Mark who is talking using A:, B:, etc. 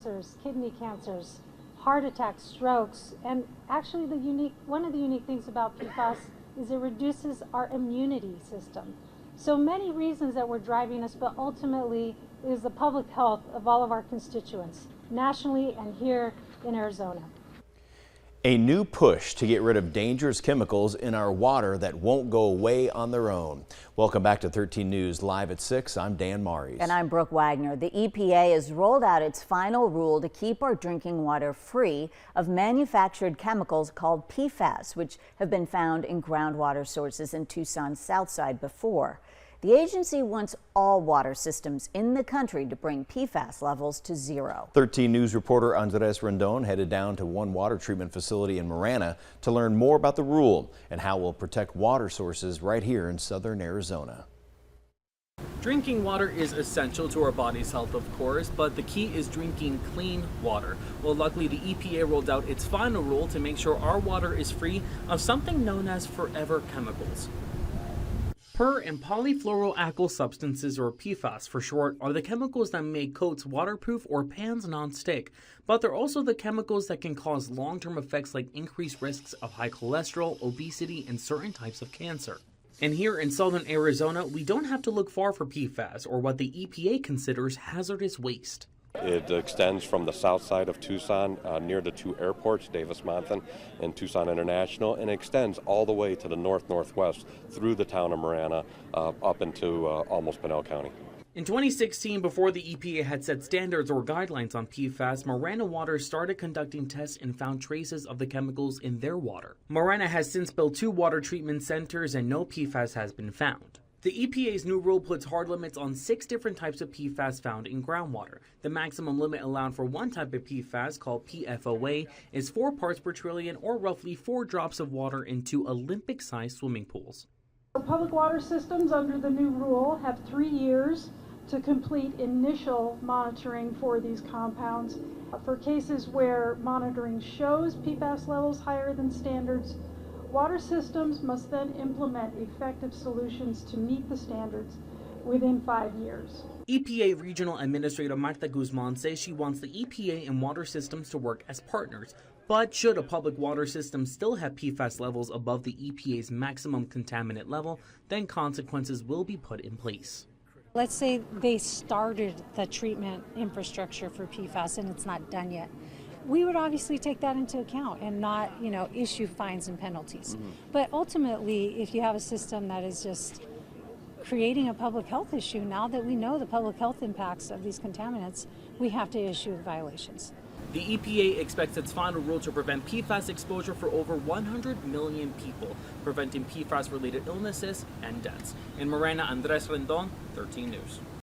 A: cancers, kidney cancers, heart attacks, strokes, and actually one of the unique things about PFAS is it reduces our immunity system. So many reasons that were driving us, but ultimately it is the public health of all of our constituents, nationally and here in Arizona.
B: A new push to get rid of dangerous chemicals in our water that won't go away on their own. Welcome back to 13 News Live at 6. I'm Dan Maries.
C: And I'm Brooke Wagner. The EPA has rolled out its final rule to keep our drinking water free of manufactured chemicals called PFAS, which have been found in groundwater sources in Tucson's south side before. The agency wants all water systems in the country to bring PFAS levels to zero.
B: 13 News reporter Andres Rendon headed down to one water treatment facility in Marana to learn more about the rule and how it will protect water sources right here in southern Arizona.
D: Drinking water is essential to our body's health, of course, but the key is drinking clean water. Well, luckily, the EPA rolled out its final rule to make sure our water is free of something known as forever chemicals. Per and polyfluoroalkyl substances, or PFAS for short, are the chemicals that make coats waterproof or pans non-stick. But they're also the chemicals that can cause long-term effects like increased risks of high cholesterol, obesity, and certain types of cancer. And here in southern Arizona, we don't have to look far for PFAS, or what the EPA considers hazardous waste.
E: It extends from the south side of Tucson near the two airports, Davis-Monthan and Tucson International, and extends all the way to the northwest through the town of Marana up into almost Pinal County.
D: In 2016, before the EPA had set standards or guidelines on PFAS, Marana Water started conducting tests and found traces of the chemicals in their water. Marana has since built 2 water treatment centers and no PFAS has been found. The EPA's new rule puts hard limits on 6 different types of PFAS found in groundwater. The maximum limit allowed for one type of PFAS, called PFOA, is 4 parts per trillion, or roughly 4 drops of water into Olympic-sized swimming pools.
A: Public water systems under the new rule have 3 years to complete initial monitoring for these compounds. For cases where monitoring shows PFAS levels higher than standards, water systems must then implement effective solutions to meet the standards within 5 years.
D: EPA Regional Administrator Marta Guzman says she wants the EPA and water systems to work as partners. But should a public water system still have PFAS levels above the EPA's maximum contaminant level, then consequences will be put in place.
A: Let's say they started the treatment infrastructure for PFAS and it's not done yet. We would obviously take that into account and not, issue fines and penalties. But ultimately, if you have a system that is just creating a public health issue, now that we know the public health impacts of these contaminants, we have to issue violations.
D: The EPA expects its final rule to prevent PFAS exposure for over 100 million people, preventing PFAS-related illnesses and deaths. In Marana, Andres Rendon, 13 News.